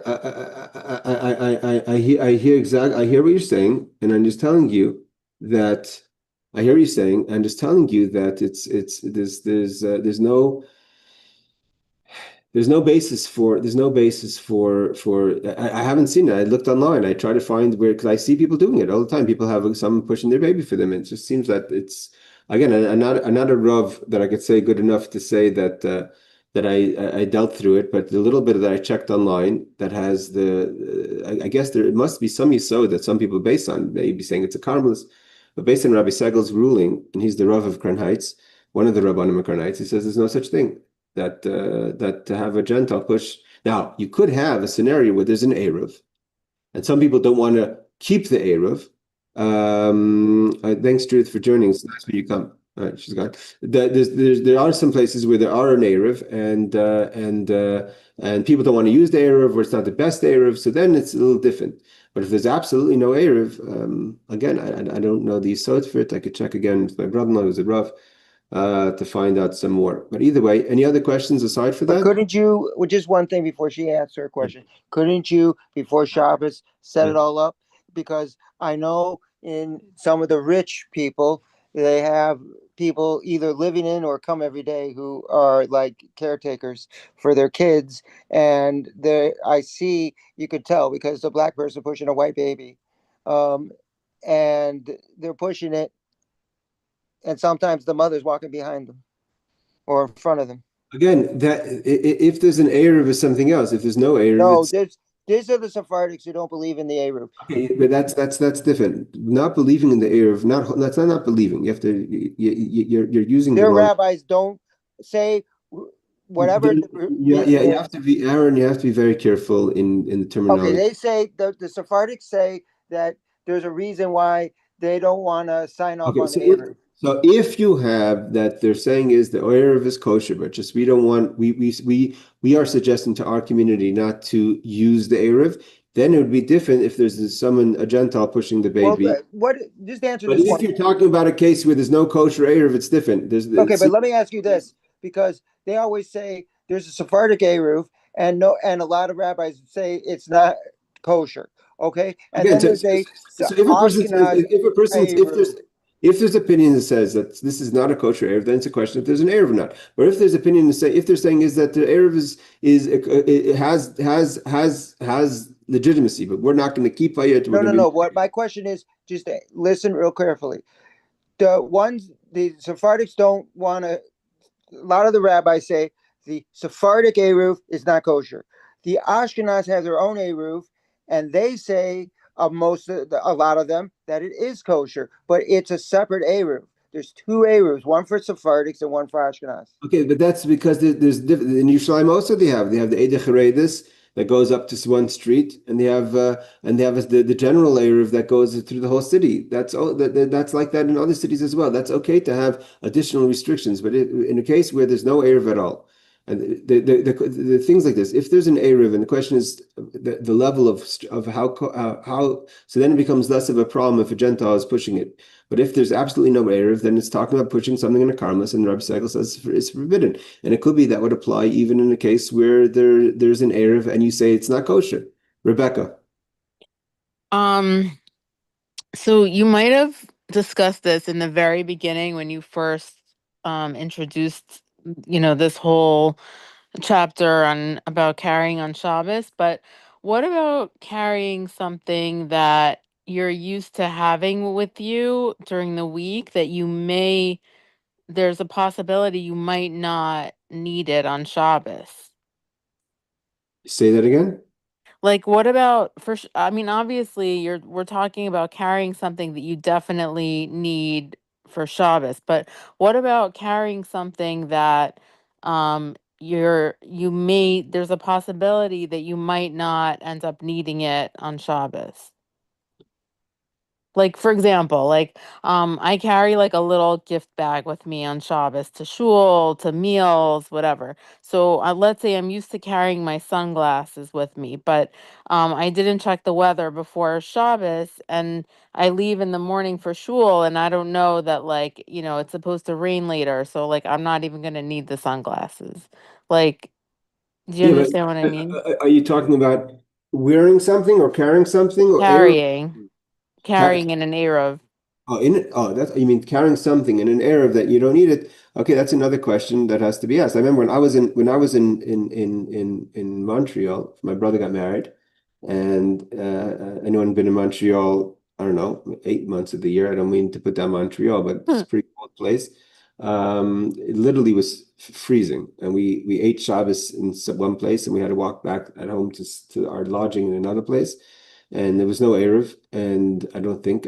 I hear exactly. I hear what you're saying, and I'm just telling you that I hear what you're saying. I'm just telling you that there's no basis for I haven't seen it. I looked online. I try to find where because I see people doing it all the time. People have someone pushing their baby for them. It just seems that it's again another Rav that I could say good enough to say that I dealt through it, but the little bit that I checked online that has I guess there it must be some yisod that some people base on, maybe saying it's a Carmelist, but based on Rabbi Segal's ruling, and he's the Rav of Crown Heights, one of the Rabbanim of Crown Heights, he says there's no such thing that to have a Gentile push. Now you could have a scenario where there's an Eruv, and some people don't want to keep the Eruv. Thanks, Judith, for joining. It's nice when you come. All right, she's gone. There are some places where there are an Eruv, and people don't want to use the Eruv, or it's not the best Eruv. So then it's a little different. But if there's absolutely no Eruv, again, I don't know the Yisod for it. I could check again with my brother-in-law who's a Rav to find out some more. But either way, any other questions aside for But that? couldn't you, well, just one thing before she answers her question, couldn't you, before Shabbos, set it all up? Because I know in some of the rich people, they have people either living in or come every day who are like caretakers for their kids. And I see, you could tell because it's a black person pushing a white baby. And they're pushing it. And sometimes the mother's walking behind them or in front of them. Again, that if there's an Eruv is something else. If there's no Eruv, No, it's these are the Sephardics who don't believe in the Aruch. okay, but that's different. Not believing in the Eruv, that's not believing. You have to you're using the Their wrong. rabbis don't say whatever Yeah, means. you have to be Aaron. You have to be very careful in the Okay, terminology. they say the Sephardics say that there's a reason why they don't want to sign off Okay, on the Aruch. so if you have that, they're saying is the Eruv is kosher, but just we don't want we are suggesting to our community not to use the Eruv. Then it would be different if there's someone a Gentile pushing the Well, baby. what? Just answer But this if one. you're talking about a case where there's no kosher Eruv, it's different. Okay, but let me ask you this, because they always say there's a Sephardic Eruv, and a lot of rabbis say it's not kosher. Okay, and again. then So, there's so, a so if a person says Ashkenaz Eruv. if there's opinion that says that this is not a kosher Eruv, then it's a question if there's an Eruv or not. Or if there's opinion to say if they're saying is that the Eruv is it has legitimacy, but we're not going to keep by it. We're No, going no, to no. be What my question is, just listen real carefully. The Sephardics don't want to. A lot of the rabbis say the Sephardic Eruv is not kosher. The Ashkenaz have their own Eruv, and they say a lot of them that it is kosher, but it's a separate Eruv. There's two Eruvs, one for Sephardics and one for Ashkenaz. okay, but that's because there's different in Yerushalayim also they have the Eidech Haredis that goes up to one street, and they have the general Eruv that goes through the whole city. That's all that's like that in other cities as well. That's okay to have additional restrictions, but in a case where there's no Eruv at all, and the things like this, if there's an Eruv, and the question is the level of how, so then it becomes less of a problem if a Gentile is pushing it. But if there's absolutely no Eruv, then it's talking about pushing something in a karmelis, and Rabbi Segal says it's forbidden. And it could be that would apply even in a case where there's an Eruv and you say it's not kosher. Rebecca. So you might have discussed this in the very beginning when you first introduced, this whole chapter on about carrying on Shabbos, but what about carrying something that you're used to having with you during the week that there's a possibility you might not need it on Shabbos? Say that again. Like, what about I mean, obviously we're talking about carrying something that you definitely need for Shabbos, but what about carrying something that there's a possibility that you might not end up needing it on Shabbos? Like, for example, like, I carry like a little gift bag with me on Shabbos to shul, to meals, whatever. So let's say I'm used to carrying my sunglasses with me, but I didn't check the weather before Shabbos, and I leave in the morning for shul, and I don't know that, like, it's supposed to rain later, so like I'm not even gonna need the sunglasses. Like, do you Yeah, but understand what I mean? are you talking about wearing something or carrying something or air? Carrying, Ca- carrying in an Eruv. that's you mean carrying something in an Arab that you don't need it. Okay, that's another question that has to be asked. I remember when I was in Montreal, my brother got married, and anyone been in Montreal, I don't know, 8 months of the year. I don't mean to put down Montreal, but it's a pretty cold place. It literally was freezing, and we ate Shabbos in one place, and we had to walk back at home to our lodging in another place, and there was no Erev, and I think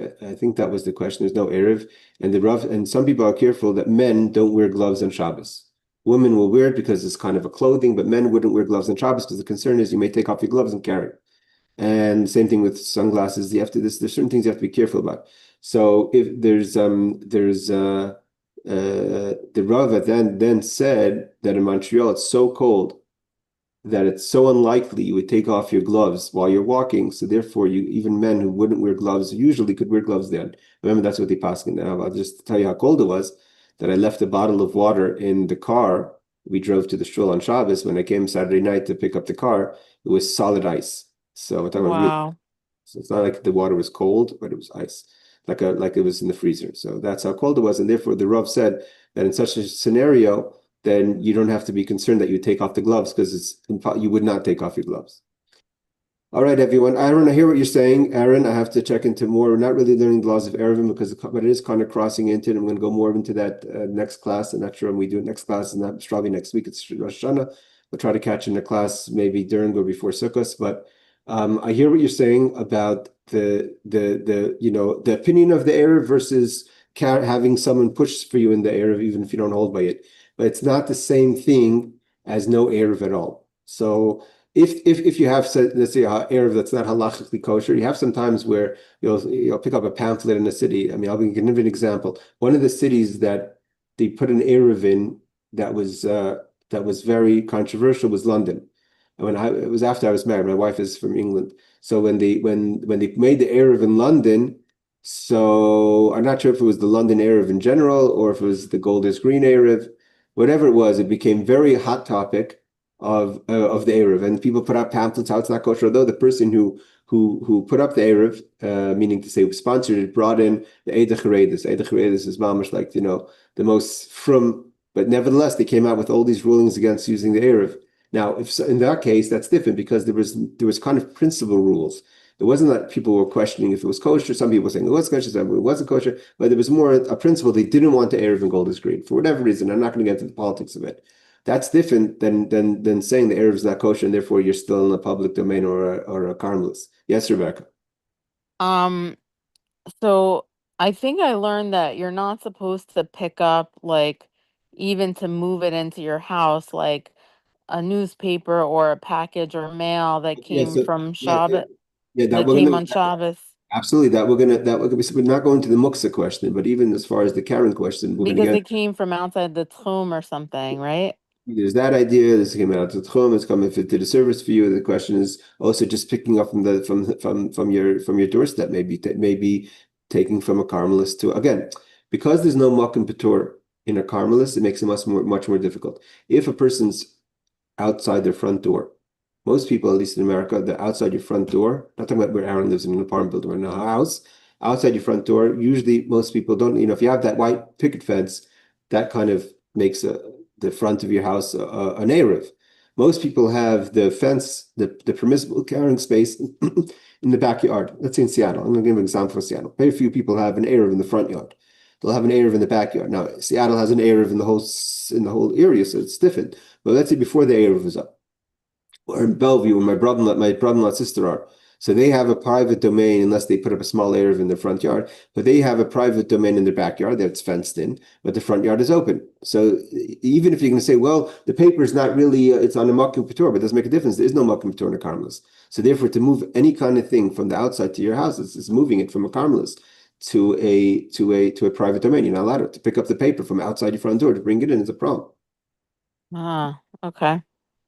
that was the question. There's no Erev, and some people are careful that men don't wear gloves on Shabbos. Women will wear it because it's kind of a clothing, but men wouldn't wear gloves on Shabbos because the concern is you may take off your gloves and carry. And same thing with sunglasses. There's certain things you have to be careful about. So if the Rav then said that in Montreal it's so cold that it's so unlikely you would take off your gloves while you're walking. So therefore, even men who wouldn't wear gloves usually could wear gloves then. Remember, that's what they paskin now. I'll just tell you how cold it was. That I left a bottle of water in the car. We drove to the shul on Shabbos. When I came Saturday night to pick up the car, it was solid ice. So we're talking about real. Wow. So it's not like the water was cold, but it was ice, like it was in the freezer. So that's how cold it was, and therefore the Rav said that in such a scenario, then you don't have to be concerned that you take off the gloves because you would not take off your gloves. All right, everyone. Aaron, I hear what you're saying. Aaron, I have to check into more. We're not really learning the laws of Erevin but it is kind of crossing into it. I'm going to go more into that next class. I'm not sure when we do it next class, and that's probably next week. It's Rosh Hashanah. We'll try to catch in the class maybe during or before Sukkot. But I hear what you're saying about the opinion of the Erev versus having someone push for you in the Erev, even if you don't hold by it. But it's not the same thing as no Erev at all. So if you have, let's say, a Erev that's not halachically kosher, you have some times where you'll pick up a pamphlet in a city. I mean, I'll give you an example. One of the cities that they put an Erev in that was very controversial was London. And it was after I was married. My wife is from England, so when they made the Erev in London, so I'm not sure if it was the London Erev in general or if it was the Golders Green Erev, whatever it was, it became very hot topic of the Erev, and people put out pamphlets how it's not kosher. Although the person who put up the Erev, meaning to say sponsored it, brought in the Eidach Haredis. Eidach Haredis is mamish like the most from, but nevertheless they came out with all these rulings against using the Erev. Now, if so, in that case, that's different because there was kind of principle rules. It wasn't that people were questioning if it was kosher. Some people were saying it was kosher, some people it wasn't kosher, but there was more a principle. They didn't want the Erev and Golders Green for whatever reason. I'm not going to get into the politics of it. That's different than saying the Erev is not kosher and therefore you're still in the public domain or a Carmelist. Yes, Rebecca. Um, so I think I learned that you're not supposed to pick up, like, even to move it into your house, like a newspaper or a package or mail that Yeah, came so from yeah, Shabbos, yeah, that that we're came gonna on Shabbos. absolutely we're not going to the muksa question, but even as far as the Karen question, we're gonna Because get. it came from outside the tomb or something, right? There's that idea. This came out to Tchum. It's coming to the service for you. The question is also just picking up from your doorstep. Maybe taking from a Carmelist to again, because there's no Makom Patur in a Carmelist, it makes it much more difficult. If a person's outside their front door, most people, at least in America, they're outside your front door. Not talking about where Aaron lives in an apartment building or in a house. Outside your front door, usually most people don't. If you have that white picket fence, that kind of makes the front of your house an Erev. Most people have the fence, the permissible carrying space in the backyard. Let's say in Seattle. I'm going to give an example for Seattle. Very few people have an Erev in the front yard. They'll have an Erev in the backyard. Now, Seattle has an Erev in the whole area, so it's different. But let's say before the Erev is up, or in Bellevue, where my brother-in-law sister are. So they have a private domain unless they put up a small Erev in their front yard, but they have a private domain in their backyard that's fenced in, but the front yard is open. So even if you're going to say, well, the paper is not really, it's on a Makom Patur, but it doesn't make a difference. There is no Makom Patur in a Carmelist. So therefore, to move any kind of thing from the outside to your house is moving it from a Carmelist. to a private domain. You're not allowed to pick up the paper from outside your front door to bring it in. It's a problem. Ah, okay.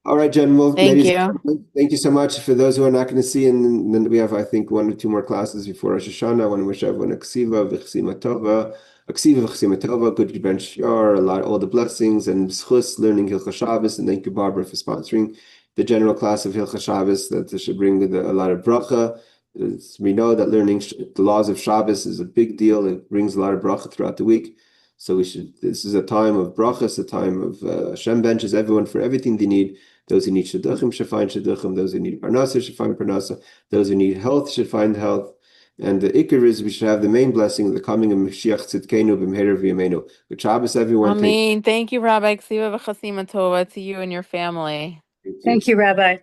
All right, Jen. Well, Thank ladies, you. thank you so much. For those who are not going to see, and then we have, I think, 1 or 2 more classes before Rosh Hashanah. I want to wish everyone a ksiva v'chsima tova, good ben shiar, all the blessings and schus learning Hilchot Shabbos, and thank you, Barbara, for sponsoring the general class of Hilchot Shabbos. That should bring a lot of bracha. We know that learning the laws of Shabbos is a big deal. It brings a lot of bracha throughout the week. So this is a time of brachas, a time of Hashem benches everyone for everything they need. Those who need shidduchim should find shidduchim. Those who need parnasa should find parnasa. Those who need health should find health. And the ikar is we should have the main blessing of the coming of Mashiach Tzidkenu b'mheira v'yameinu. Good Shabbos, everyone. Amen. Thank you, Rabbi. Ksiva v'chasima tova to you and your family. Thank you. Thank you, Rabbi.